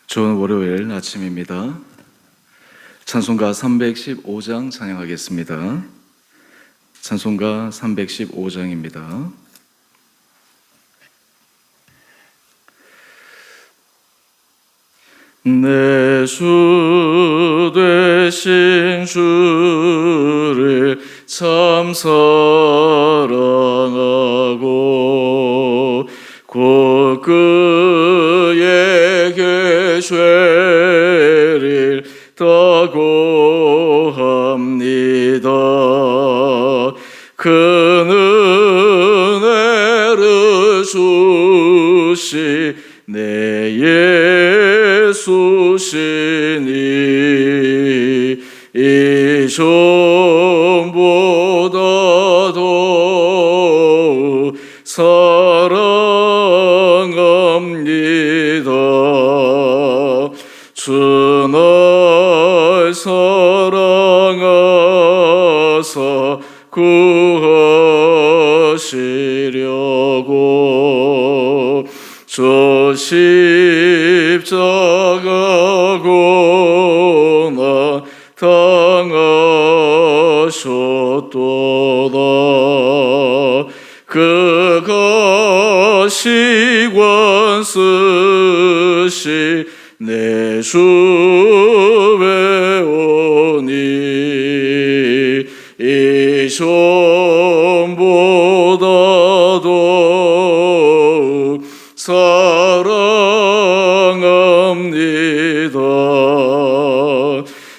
좋은 월요일 아침입니다. 찬송가 315장 찬양하겠습니다. 찬송가 315장입니다. 내 주 되신 주를 참 사랑하고 곧 그에게 죄를 다고합니다. 그 은혜를 주시 내 예수시니 이전보다도 사랑합니다. 주 날 사랑하사 구하시려고 저 십자가 고난 당하셨도다. 그가 시관 쓰시 내 주 배우니 이전보다도 사랑합니다.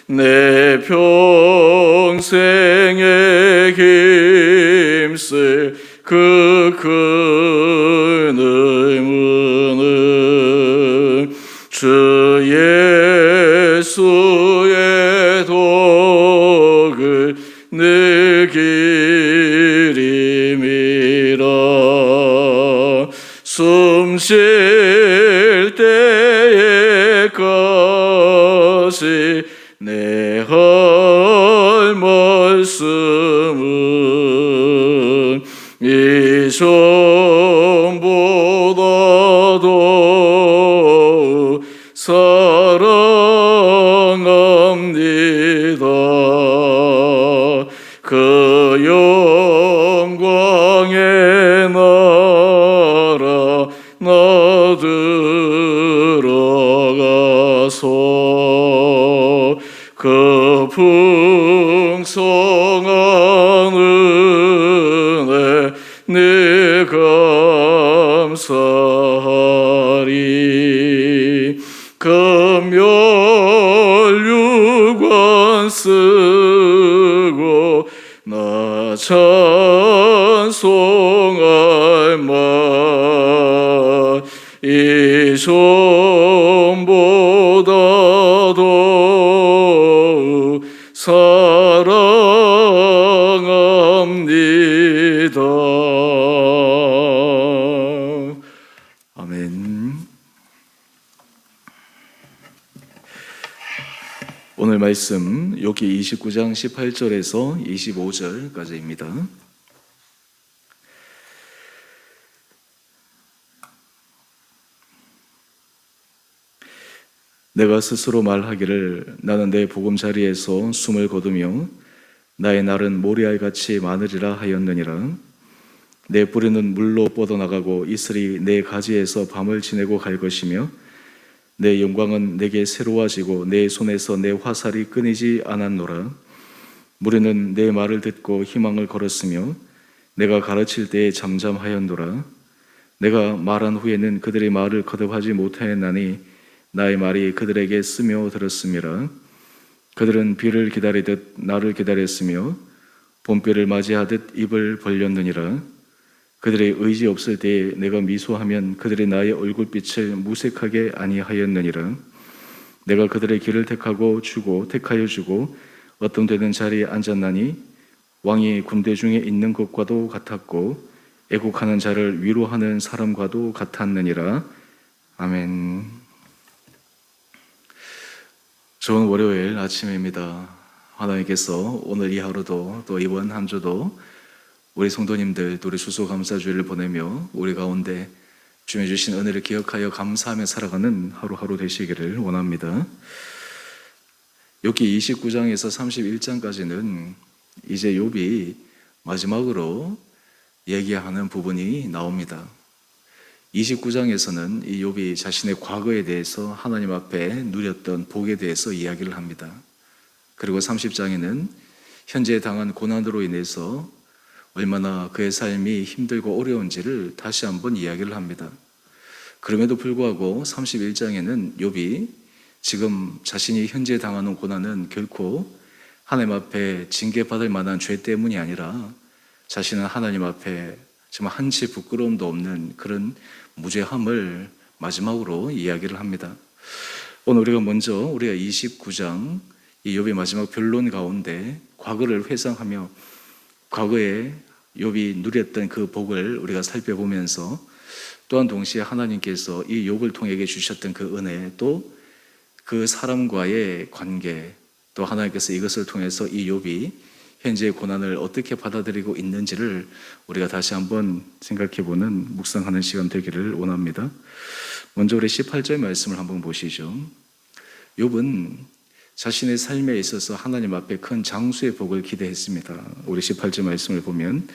내 평생에 힘쓸 그 큰 의무는 주 예수의 독을 느끼림이라. 숨 쉴 때에까지 내 할 말씀은 이전보다도 사랑합니다. 그 영광의 나라 나 들어가서 그 풍성한 은혜 내 감사하리. 금멸유관 쓰고 나 찬송할 만 이전보다도 사랑합니다. 아멘. 오늘 말씀 욥기 29장 18절에서 25절까지입니다. 내가 스스로 말하기를 나는 내 보금자리에서 숨을 거두며 나의 날은 모리알같이 많으리라 하였느니라. 내 뿌리는 물로 뻗어나가고 이슬이 내 가지에서 밤을 지내고 갈 것이며 내 영광은 내게 새로워지고 내 손에서 내 화살이 끊이지 않았노라. 무리는 내 말을 듣고 희망을 걸었으며 내가 가르칠 때에 잠잠하였노라. 내가 말한 후에는 그들의 말을 거듭하지 못하였나니 나의 말이 그들에게 스며들었음이라. 그들은 비를 기다리듯 나를 기다렸으며 봄비를 맞이하듯 입을 벌렸느니라. 그들의 의지 없을 때에 내가 미소하면 그들이 나의 얼굴빛을 무색하게 아니하였느니라. 내가 그들의 길을 택하여 주고 어떤 되는 자리에 앉았나니 왕이 군대 중에 있는 것과도 같았고 애국하는 자를 위로하는 사람과도 같았느니라. 아멘. 좋은 월요일 아침입니다. 하나님께서 오늘 이 하루도 또 이번 한 주도 우리 성도님들 우리 추수감사주일을 보내며 우리 가운데 주님의 주신 은혜를 기억하여 감사하며 살아가는 하루하루 되시기를 원합니다. 욥기 29장에서 31장까지는 이제 욥이 마지막으로 얘기하는 부분이 나옵니다. 29장에서는 이 욥이 자신의 과거에 대해서 하나님 앞에 누렸던 복에 대해서 이야기를 합니다. 그리고 30장에는 현재 당한 고난으로 인해서 얼마나 그의 삶이 힘들고 어려운지를 다시 한번 이야기를 합니다. 그럼에도 불구하고 31장에는 욥이 지금 자신이 현재 당하는 고난은 결코 하나님 앞에 징계받을 만한 죄 때문이 아니라 자신은 하나님 앞에 정말 한치 부끄러움도 없는 그런 무죄함을 마지막으로 이야기를 합니다. 오늘 우리가 29장 이 욥의 마지막 변론 가운데 과거를 회상하며 과거에 욥이 누렸던 그 복을 우리가 살펴보면서 또한 동시에 하나님께서 이 욥을 통해 주셨던 그 은혜, 또 그 사람과의 관계, 또 하나님께서 이것을 통해서 이 욥이 현재의 고난을 어떻게 받아들이고 있는지를 우리가 다시 한번 생각해보는 묵상하는 시간 되기를 원합니다. 먼저 우리 18절 말씀을 한번 보시죠. 욥은 자신의 삶에 있어서 하나님 앞에 큰 장수의 복을 기대했습니다. 우리 18절 말씀을 보면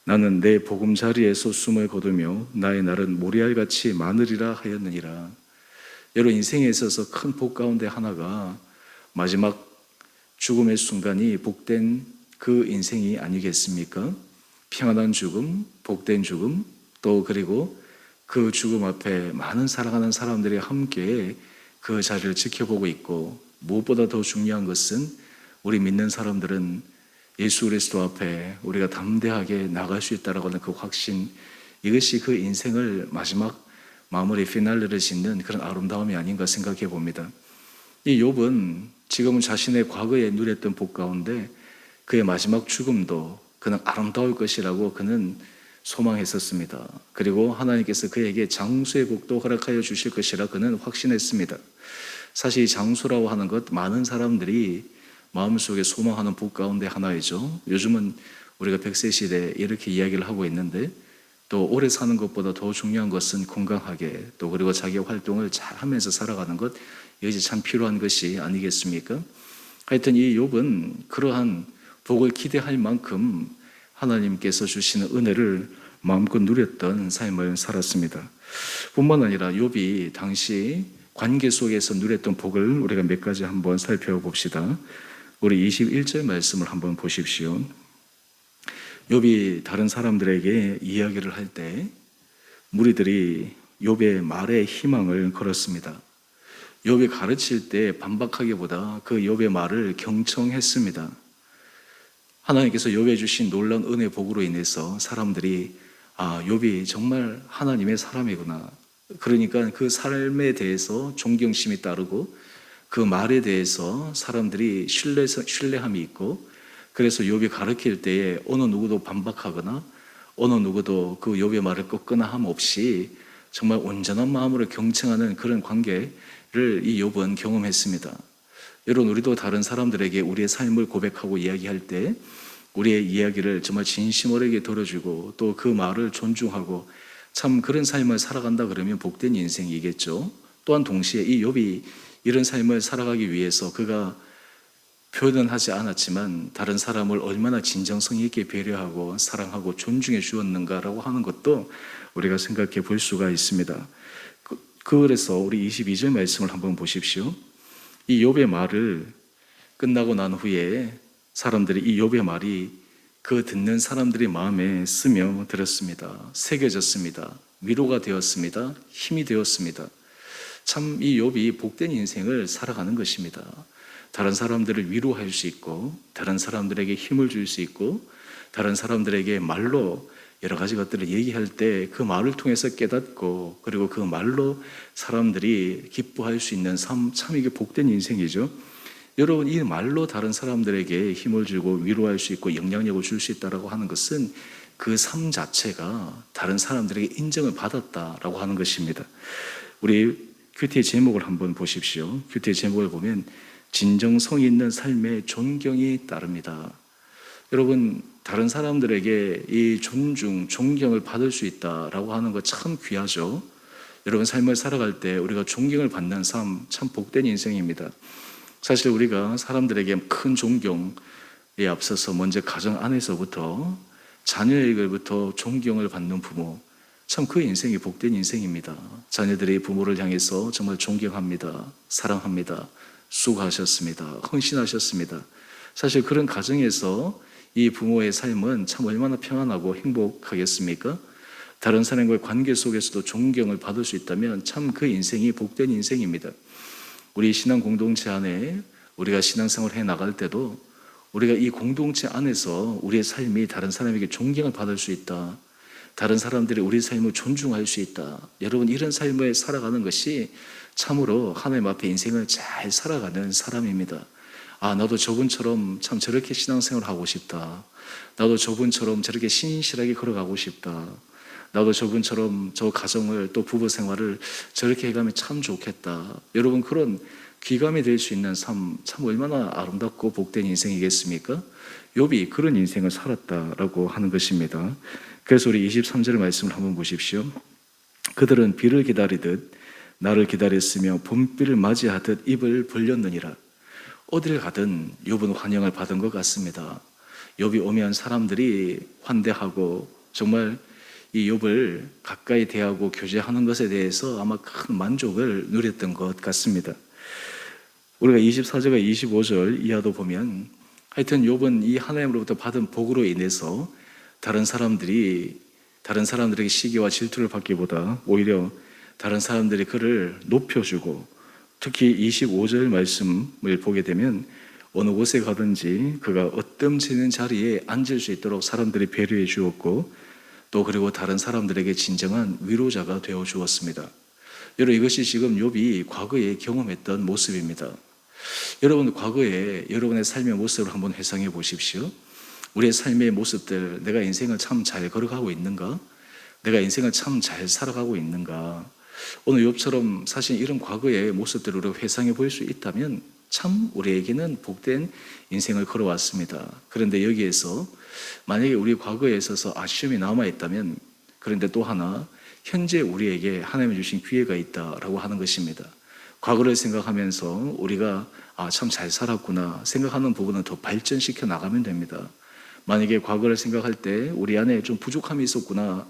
나는 내 보금자리에서 숨을 거두며 나의 날은 모리알같이 많으리라 하였느니라. 여러분, 인생에 있어서 큰 복 가운데 하나가 마지막 죽음의 순간이 복된 그 인생이 아니겠습니까? 평안한 죽음, 복된 죽음, 또 그리고 그 죽음 앞에 많은 사랑하는 사람들이 함께 그 자리를 지켜보고 있고, 무엇보다 더 중요한 것은 우리 믿는 사람들은 예수 그리스도 앞에 우리가 담대하게 나갈 수 있다라고 하는 그 확신, 이것이 그 인생을 마지막 마무리 피날레를 짓는 그런 아름다움이 아닌가 생각해 봅니다. 이 욥은 지금은 자신의 과거에 누렸던 복 가운데 그의 마지막 죽음도 그는 아름다울 것이라고 그는 소망했었습니다. 그리고 하나님께서 그에게 장수의 복도 허락하여 주실 것이라 그는 확신했습니다. 사실 이 장수라고 하는 것, 많은 사람들이 마음속에 소망하는 복 가운데 하나이죠. 요즘은 우리가 100세 시대에 이렇게 이야기를 하고 있는데, 또 오래 사는 것보다 더 중요한 것은 건강하게, 또 그리고 자기 활동을 잘 하면서 살아가는 것, 이것이 참 필요한 것이 아니겠습니까? 하여튼 이 욥은 그러한 복을 기대할 만큼 하나님께서 주시는 은혜를 마음껏 누렸던 삶을 살았습니다. 뿐만 아니라 욥이 당시 관계 속에서 누렸던 복을 우리가 몇 가지 한번 살펴봅시다. 우리 21절 말씀을 한번 보십시오. 욥이 다른 사람들에게 이야기를 할 때 무리들이 욥의 말에 희망을 걸었습니다. 욥이 가르칠 때 반박하기보다 그 욥의 말을 경청했습니다. 하나님께서 욥에 주신 놀라운 은혜 복으로 인해서 사람들이 욥이 정말 하나님의 사람이구나, 그러니까 그 삶에 대해서 존경심이 따르고 그 말에 대해서 사람들이 신뢰함이 있고, 그래서 욥이 가르칠 때에 어느 누구도 반박하거나 어느 누구도 그 욥의 말을 꺾거나 함 없이 정말 온전한 마음으로 경청하는 그런 관계를 이 욥은 경험했습니다. 여러분, 우리도 다른 사람들에게 우리의 삶을 고백하고 이야기할 때 우리의 이야기를 정말 진심 어리게 들어주고 또 그 말을 존중하고 참 그런 삶을 살아간다 그러면 복된 인생이겠죠. 또한 동시에 이 욥이 이런 삶을 살아가기 위해서 그가 표현은 하지 않았지만 다른 사람을 얼마나 진정성 있게 배려하고 사랑하고 존중해 주었는가라고 하는 것도 우리가 생각해 볼 수가 있습니다. 그래서 우리 22절 말씀을 한번 보십시오. 이 욥의 말을 끝나고 난 후에 사람들이 이 욥의 말이 그 듣는 사람들의 마음에 스며들었습니다. 새겨졌습니다. 위로가 되었습니다. 힘이 되었습니다. 참 이 욥이 복된 인생을 살아가는 것입니다. 다른 사람들을 위로할 수 있고, 다른 사람들에게 힘을 줄 수 있고, 다른 사람들에게 말로 여러 가지 것들을 얘기할 때 그 말을 통해서 깨닫고, 그리고 그 말로 사람들이 기뻐할 수 있는 삶, 참 이게 복된 인생이죠. 여러분, 이 말로 다른 사람들에게 힘을 주고 위로할 수 있고 영향력을 줄 수 있다고 하는 것은 그 삶 자체가 다른 사람들에게 인정을 받았다라고 하는 것입니다. 우리 큐티의 제목을 한번 보십시오. 큐티의 제목을 보면 진정성 있는 삶의 존경이 따릅니다. 여러분, 다른 사람들에게 이 존경을 받을 수 있다라고 하는 것 참 귀하죠. 여러분 삶을 살아갈 때 우리가 존경을 받는 삶 참 복된 인생입니다. 사실 우리가 사람들에게 큰 존경에 앞서서 먼저 가정 안에서부터 자녀에게부터 존경을 받는 부모, 참 그 인생이 복된 인생입니다. 자녀들이 부모를 향해서 정말 존경합니다. 사랑합니다. 수고하셨습니다. 헌신하셨습니다. 사실 그런 가정에서 이 부모의 삶은 참 얼마나 평안하고 행복하겠습니까? 다른 사람과의 관계 속에서도 존경을 받을 수 있다면 참 그 인생이 복된 인생입니다. 우리 신앙 공동체 안에 우리가 신앙생활을 해 나갈 때도 우리가 이 공동체 안에서 우리의 삶이 다른 사람에게 존경을 받을 수 있다. 다른 사람들이 우리 삶을 존중할 수 있다. 여러분, 이런 삶을 살아가는 것이 참으로 하나님 앞에 인생을 잘 살아가는 사람입니다. 아, 나도 저분처럼 참 저렇게 신앙생활을 하고 싶다. 나도 저분처럼 저렇게 신실하게 걸어가고 싶다. 나도 저분처럼 저 가정을 또 부부 생활을 저렇게 해가면 참 좋겠다. 여러분, 그런 귀감이 될 수 있는 삶 참 얼마나 아름답고 복된 인생이겠습니까? 욥이 그런 인생을 살았다라고 하는 것입니다. 그래서 우리 23절 말씀을 한번 보십시오. 그들은 비를 기다리듯 나를 기다렸으며 봄비를 맞이하듯 입을 벌렸느니라. 어딜 가든 욥은 환영을 받은 것 같습니다. 욥이 오면 사람들이 환대하고 정말 이 욥을 가까이 대하고 교제하는 것에 대해서 아마 큰 만족을 누렸던 것 같습니다. 우리가 24절과 25절 이하도 보면 하여튼 욥은 이 하나님으로부터 받은 복으로 인해서 다른 사람들에게 시기와 질투를 받기보다 오히려 다른 사람들이 그를 높여주고, 특히 25절 말씀을 보게 되면 어느 곳에 가든지 그가 어뜸지는 자리에 앉을 수 있도록 사람들이 배려해 주었고, 또 그리고 다른 사람들에게 진정한 위로자가 되어 주었습니다. 여러분, 이것이 지금 욥이 과거에 경험했던 모습입니다. 여러분, 과거에 여러분의 삶의 모습을 한번 회상해 보십시오. 우리의 삶의 모습들, 내가 인생을 참 잘 걸어가고 있는가? 내가 인생을 참 잘 살아가고 있는가? 오늘 욥처럼 사실 이런 과거의 모습들을 우리가 회상해 볼 수 있다면 참 우리에게는 복된 인생을 걸어왔습니다. 그런데 여기에서 만약에 우리 과거에 있어서 아쉬움이 남아있다면, 그런데 또 하나 현재 우리에게 하나님이 주신 기회가 있다라고 하는 것입니다. 과거를 생각하면서 우리가 참 잘 살았구나 생각하는 부분은 더 발전시켜 나가면 됩니다. 만약에 과거를 생각할 때 우리 안에 좀 부족함이 있었구나,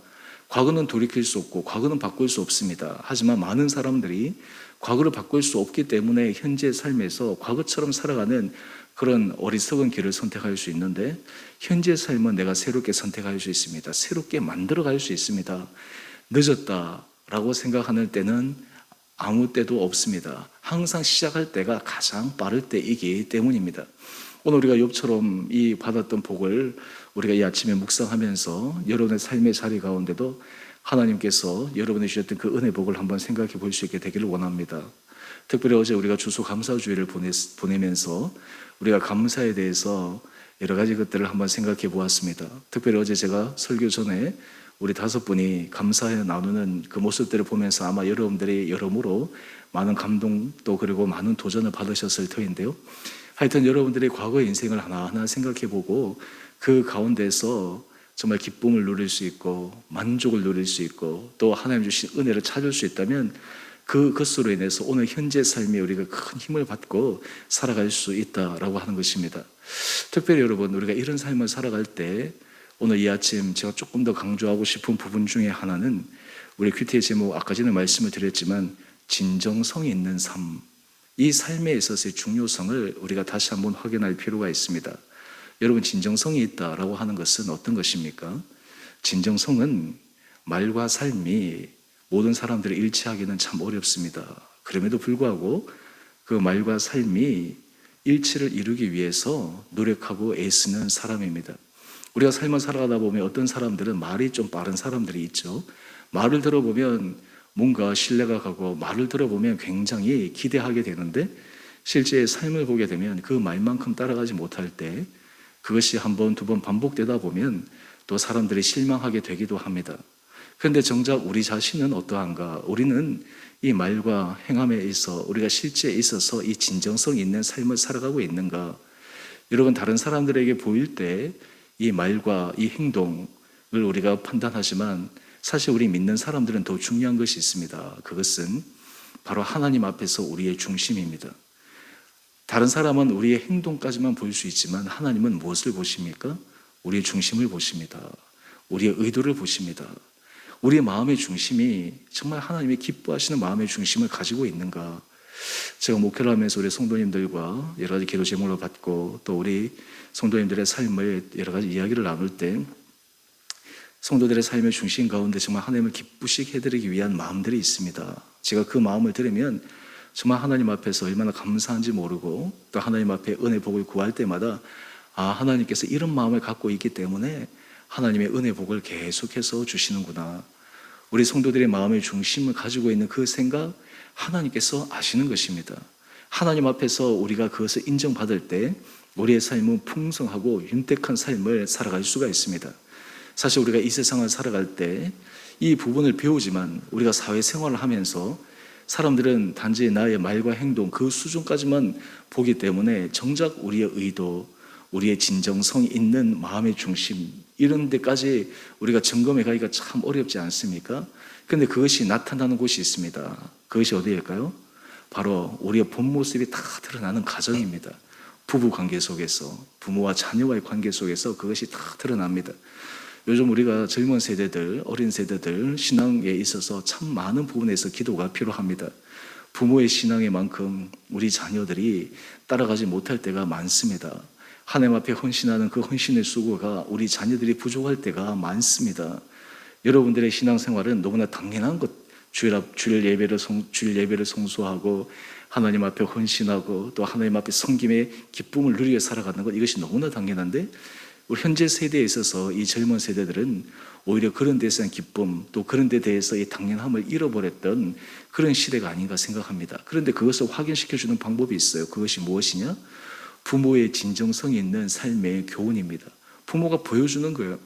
과거는 돌이킬 수 없고 과거는 바꿀 수 없습니다. 하지만 많은 사람들이 과거를 바꿀 수 없기 때문에 현재 삶에서 과거처럼 살아가는 그런 어리석은 길을 선택할 수 있는데, 현재 삶은 내가 새롭게 선택할 수 있습니다. 새롭게 만들어갈 수 있습니다. 늦었다라고 생각하는 때는 아무 때도 없습니다. 항상 시작할 때가 가장 빠를 때이기 때문입니다. 오늘 우리가 욥처럼 이 받았던 복을 우리가 이 아침에 묵상하면서 여러분의 삶의 자리 가운데도 하나님께서 여러분이 주셨던 그 은혜 복을 한번 생각해 볼 수 있게 되기를 원합니다. 특별히 어제 우리가 추수감사주일을 보내면서 우리가 감사에 대해서 여러 가지 것들을 한번 생각해 보았습니다. 특별히 어제 제가 설교 전에 우리 5분이 감사에 나누는 그 모습들을 보면서 아마 여러분들이 여러모로 많은 감동 또 그리고 많은 도전을 받으셨을 터인데요. 하여튼 여러분들이 과거의 인생을 하나하나 생각해 보고 그 가운데서 정말 기쁨을 누릴 수 있고 만족을 누릴 수 있고 또 하나님 주신 은혜를 찾을 수 있다면 그것으로 인해서 오늘 현재 삶에 우리가 큰 힘을 받고 살아갈 수 있다라고 하는 것입니다. 특별히 여러분, 우리가 이런 삶을 살아갈 때 오늘 이 아침 제가 조금 더 강조하고 싶은 부분 중에 하나는 우리 큐티의 제목 아까 전에 말씀을 드렸지만 진정성이 있는 삶, 이 삶에 있어서의 중요성을 우리가 다시 한번 확인할 필요가 있습니다. 여러분, 진정성이 있다라고 하는 것은 어떤 것입니까? 진정성은 말과 삶이 모든 사람들이 일치하기는 참 어렵습니다. 그럼에도 불구하고 그 말과 삶이 일치를 이루기 위해서 노력하고 애쓰는 사람입니다. 우리가 삶을 살아가다 보면 어떤 사람들은 말이 좀 빠른 사람들이 있죠. 말을 들어보면 뭔가 신뢰가 가고 말을 들어보면 굉장히 기대하게 되는데 실제 삶을 보게 되면 그 말만큼 따라가지 못할 때 그것이 한 번, 두 번 반복되다 보면 또 사람들이 실망하게 되기도 합니다. 그런데 정작 우리 자신은 어떠한가? 우리는 이 말과 행함에 있어 우리가 실제에 있어서 이 진정성 있는 삶을 살아가고 있는가? 여러분, 다른 사람들에게 보일 때 이 말과 이 행동을 우리가 판단하지만 사실 우리 믿는 사람들은 더 중요한 것이 있습니다. 그것은 바로 하나님 앞에서 우리의 중심입니다. 다른 사람은 우리의 행동까지만 볼 수 있지만 하나님은 무엇을 보십니까? 우리의 중심을 보십니다. 우리의 의도를 보십니다. 우리의 마음의 중심이 정말 하나님이 기뻐하시는 마음의 중심을 가지고 있는가? 제가 목회를 하면서 우리 성도님들과 여러 가지 기도 제목을 받고 또 우리 성도님들의 삶을 여러 가지 이야기를 나눌 때 성도들의 삶의 중심 가운데 정말 하나님을 기쁘시게 해드리기 위한 마음들이 있습니다. 제가 그 마음을 들으면 정말 하나님 앞에서 얼마나 감사한지 모르고 또 하나님 앞에 은혜 복을 구할 때마다 하나님께서 이런 마음을 갖고 있기 때문에 하나님의 은혜 복을 계속해서 주시는구나. 우리 성도들의 마음의 중심을 가지고 있는 그 생각 하나님께서 아시는 것입니다. 하나님 앞에서 우리가 그것을 인정받을 때 우리의 삶은 풍성하고 윤택한 삶을 살아갈 수가 있습니다. 사실 우리가 이 세상을 살아갈 때 이 부분을 배우지만 우리가 사회생활을 하면서 사람들은 단지 나의 말과 행동 그 수준까지만 보기 때문에 정작 우리의 의도, 우리의 진정성 있는 마음의 중심 이런 데까지 우리가 점검해 가기가 참 어렵지 않습니까? 그런데 그것이 나타나는 곳이 있습니다. 그것이 어디일까요? 바로 우리의 본 모습이 다 드러나는 가정입니다. 부부 관계 속에서, 부모와 자녀와의 관계 속에서 그것이 다 드러납니다. 요즘 우리가 젊은 세대들, 어린 세대들 신앙에 있어서 참 많은 부분에서 기도가 필요합니다. 부모의 신앙의 만큼 우리 자녀들이 따라가지 못할 때가 많습니다. 하나님 앞에 헌신하는 그 헌신의 수고가 우리 자녀들이 부족할 때가 많습니다. 여러분들의 신앙생활은 너무나 당연한 것, 주일 예배를 성수하고 하나님 앞에 헌신하고 또 하나님 앞에 섬김의 기쁨을 누리며 살아가는 것, 이것이 너무나 당연한데 우리 현재 세대에 있어서 이 젊은 세대들은 오히려 그런 데에 대한 기쁨 또 그런 데 대해서 이 당연함을 잃어버렸던 그런 시대가 아닌가 생각합니다. 그런데 그것을 확인시켜주는 방법이 있어요. 그것이 무엇이냐? 부모의 진정성이 있는 삶의 교훈입니다. 부모가 보여주는 거예요.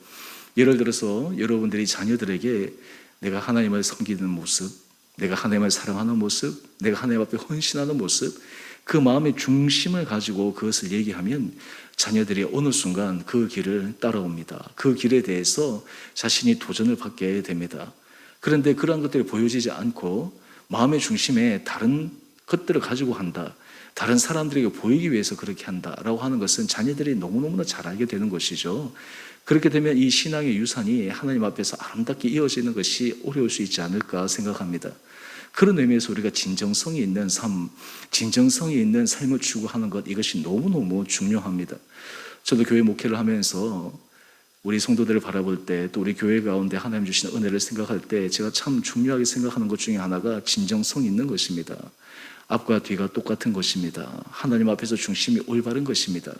예를 들어서 여러분들이 자녀들에게 내가 하나님을 섬기는 모습, 내가 하나님을 사랑하는 모습, 내가 하나님 앞에 헌신하는 모습, 그 마음의 중심을 가지고 그것을 얘기하면 자녀들이 어느 순간 그 길을 따라옵니다. 그 길에 대해서 자신이 도전을 받게 됩니다. 그런데 그러한 것들이 보여지지 않고 마음의 중심에 다른 것들을 가지고 한다. 다른 사람들에게 보이기 위해서 그렇게 한다라고 하는 것은 자녀들이 너무너무나 잘 알게 되는 것이죠. 그렇게 되면 이 신앙의 유산이 하나님 앞에서 아름답게 이어지는 것이 어려울 수 있지 않을까 생각합니다. 그런 의미에서 우리가 진정성이 있는 삶, 진정성이 있는 삶을 추구하는 것, 이것이 너무너무 중요합니다. 저도 교회 목회를 하면서 우리 성도들을 바라볼 때 또 우리 교회 가운데 하나님 주신 은혜를 생각할 때 제가 참 중요하게 생각하는 것 중에 하나가 진정성 있는 것입니다. 앞과 뒤가 똑같은 것입니다. 하나님 앞에서 중심이 올바른 것입니다.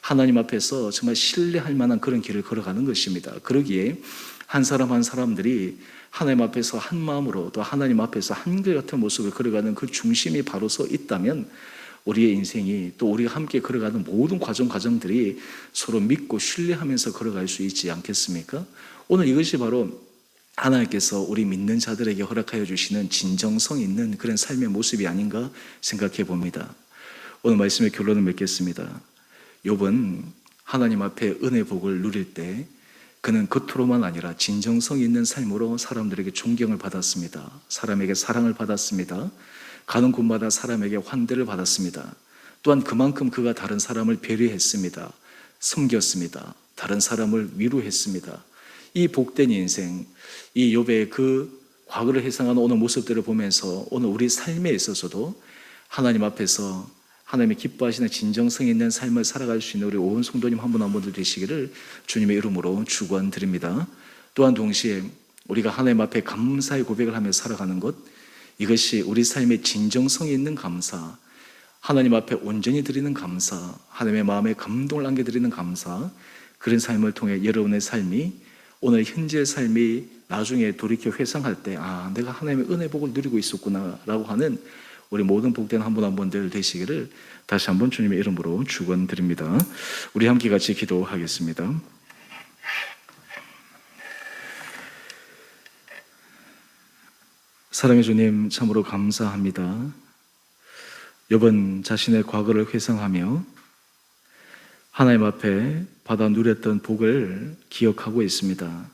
하나님 앞에서 정말 신뢰할 만한 그런 길을 걸어가는 것입니다. 그러기에 한 사람 한 사람들이 하나님 앞에서 한 마음으로 또 하나님 앞에서 한결같은 모습을 걸어가는 그 중심이 바로 서 있다면 우리의 인생이 또 우리가 함께 걸어가는 모든 과정들이 서로 믿고 신뢰하면서 걸어갈 수 있지 않겠습니까? 오늘 이것이 바로 하나님께서 우리 믿는 자들에게 허락하여 주시는 진정성 있는 그런 삶의 모습이 아닌가 생각해 봅니다. 오늘 말씀의 결론을 맺겠습니다. 욥은 하나님 앞에 은혜 복을 누릴 때 그는 겉으로만 아니라 진정성 있는 삶으로 사람들에게 존경을 받았습니다. 사람에게 사랑을 받았습니다. 가는 곳마다 사람에게 환대를 받았습니다. 또한 그만큼 그가 다른 사람을 배려했습니다. 섬겼습니다. 다른 사람을 위로했습니다. 이 복된 인생, 이 욥의 그 과거를 회상하는 오늘 모습들을 보면서 오늘 우리 삶에 있어서도 하나님 앞에서 하나님의 기뻐하시는 진정성 있는 삶을 살아갈 수 있는 우리 온 성도님 한 분 한 분들 되시기를 주님의 이름으로 축원드립니다. 또한 동시에 우리가 하나님 앞에 감사의 고백을 하며 살아가는 것, 이것이 우리 삶의 진정성이 있는 감사, 하나님 앞에 온전히 드리는 감사, 하나님의 마음에 감동을 안겨드리는 감사, 그런 삶을 통해 여러분의 삶이 오늘 현재의 삶이 나중에 돌이켜 회상할 때 내가 하나님의 은혜 복을 누리고 있었구나 라고 하는 우리 모든 복된 한 분 한 분들 되시기를 다시 한번 주님의 이름으로 축원드립니다. 우리 함께 같이 기도하겠습니다. 사랑의 주님, 참으로 감사합니다. 욥은 자신의 과거를 회상하며 하나님 앞에 받아 누렸던 복을 기억하고 있습니다.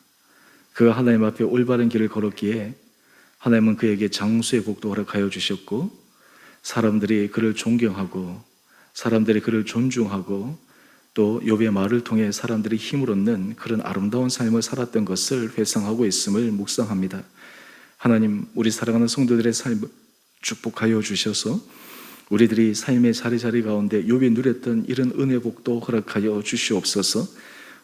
그가 하나님 앞에 올바른 길을 걸었기에 하나님은 그에게 장수의 복도 허락하여 주셨고, 사람들이 그를 존경하고 사람들이 그를 존중하고 또 욥의 말을 통해 사람들이 힘을 얻는 그런 아름다운 삶을 살았던 것을 회상하고 있음을 묵상합니다. 하나님, 우리 사랑하는 성도들의 삶을 축복하여 주셔서 우리들이 삶의 자리자리 가운데 욥이 누렸던 이런 은혜 복도 허락하여 주시옵소서.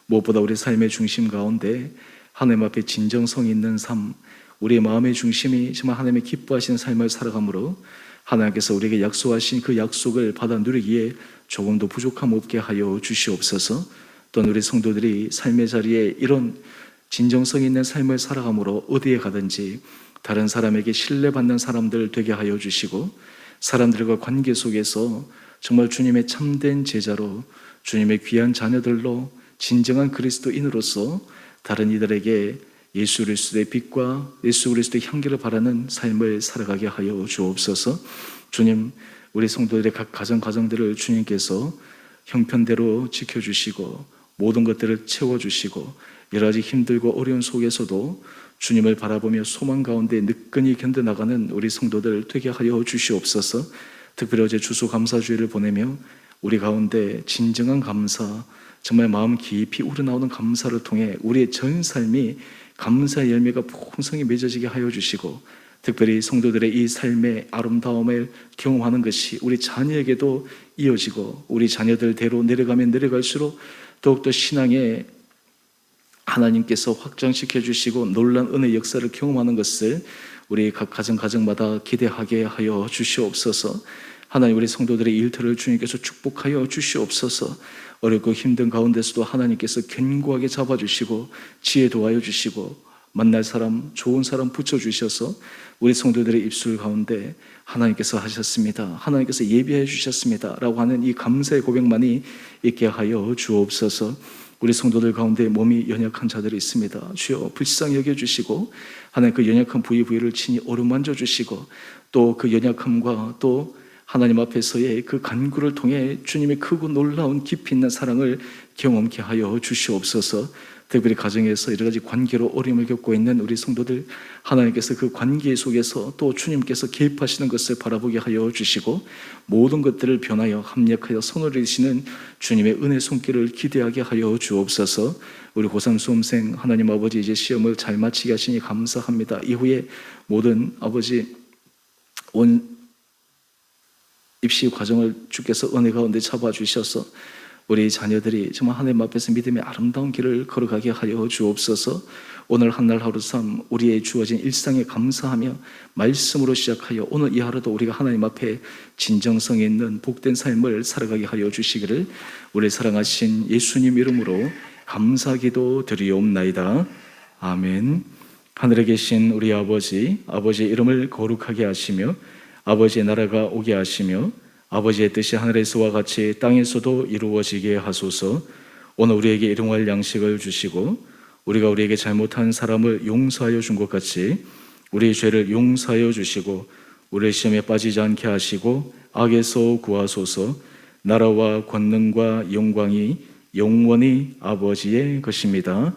무엇보다 우리 삶의 중심 가운데 하나님 앞에 진정성 있는 삶, 우리의 마음의 중심이 정말 하나님의 기뻐하시는 삶을 살아가므로 하나님께서 우리에게 약속하신 그 약속을 받아 누리기에 조금도 부족함 없게 하여 주시옵소서. 또는 우리 성도들이 삶의 자리에 이런 진정성 있는 삶을 살아가므로 어디에 가든지 다른 사람에게 신뢰받는 사람들 되게 하여 주시고, 사람들과 관계 속에서 정말 주님의 참된 제자로, 주님의 귀한 자녀들로, 진정한 그리스도인으로서 다른 이들에게 예수 그리스도의 빛과 예수 그리스도의 향기를 바라는 삶을 살아가게 하여 주옵소서. 주님, 우리 성도들의 각 가정들을 주님께서 형편대로 지켜주시고 모든 것들을 채워주시고 여러 가지 힘들고 어려운 속에서도 주님을 바라보며 소망 가운데 느끈히 견뎌나가는 우리 성도들 되게 하여 주시옵소서. 특별히 어제 추수감사주일을 보내며 우리 가운데 진정한 감사, 정말 마음 깊이 우러나오는 감사를 통해 우리의 전 삶이 감사의 열매가 풍성히 맺어지게 하여 주시고, 특별히 성도들의 이 삶의 아름다움을 경험하는 것이 우리 자녀에게도 이어지고 우리 자녀들대로 내려가면 내려갈수록 더욱더 신앙의 하나님께서 확장시켜 주시고 놀라운 은혜 역사를 경험하는 것을 우리 각 가정마다 기대하게 하여 주시옵소서. 하나님, 우리 성도들의 일터를 주님께서 축복하여 주시옵소서. 어렵고 힘든 가운데서도 하나님께서 견고하게 잡아주시고 지혜 도와여 주시고 만날 사람, 좋은 사람 붙여주셔서 우리 성도들의 입술 가운데 하나님께서 하셨습니다, 하나님께서 예비해 주셨습니다 라고 하는 이 감사의 고백만이 있게 하여 주옵소서. 우리 성도들 가운데 몸이 연약한 자들이 있습니다. 주여 불쌍히 여겨주시고 하나님 그 연약한 부위를 친히 어루만져 주시고 또 그 연약함과 또 하나님 앞에서의 그 간구를 통해 주님의 크고 놀라운 깊이 있는 사랑을 경험케 하여 주시옵소서. 특별히 가정에서 여러 가지 관계로 어려움을 겪고 있는 우리 성도들, 하나님께서 그 관계 속에서 또 주님께서 개입하시는 것을 바라보게 하여 주시고 모든 것들을 변하여 합력하여 선을 이루시는 주님의 은혜 손길을 기대하게 하여 주옵소서. 우리 고3 수험생 하나님 아버지, 이제 시험을 잘 마치게 하시니 감사합니다. 이후에 모든 아버지 온 입시 과정을 주께서 은혜 가운데 잡아주셔서 우리 자녀들이 정말 하나님 앞에서 믿음의 아름다운 길을 걸어가게 하여 주옵소서. 오늘 한날 하루 삶 우리의 주어진 일상에 감사하며 말씀으로 시작하여 오늘 이 하루도 우리가 하나님 앞에 진정성 있는 복된 삶을 살아가게 하여 주시기를 우리 사랑하신 예수님 이름으로 감사기도 드리옵나이다. 아멘. 하늘에 계신 우리 아버지, 아버지의 이름을 거룩하게 하시며 아버지의 나라가 오게 하시며 아버지의 뜻이 하늘에서와 같이 땅에서도 이루어지게 하소서. 오늘 우리에게 일용할 양식을 주시고 우리가 우리에게 잘못한 사람을 용서하여 준 것 같이 우리의 죄를 용서하여 주시고 우리의 시험에 빠지지 않게 하시고 악에서 구하소서. 나라와 권능과 영광이 영원히 아버지의 것입니다.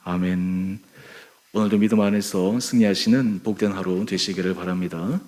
아멘. 오늘도 믿음 안에서 승리하시는 복된 하루 되시기를 바랍니다.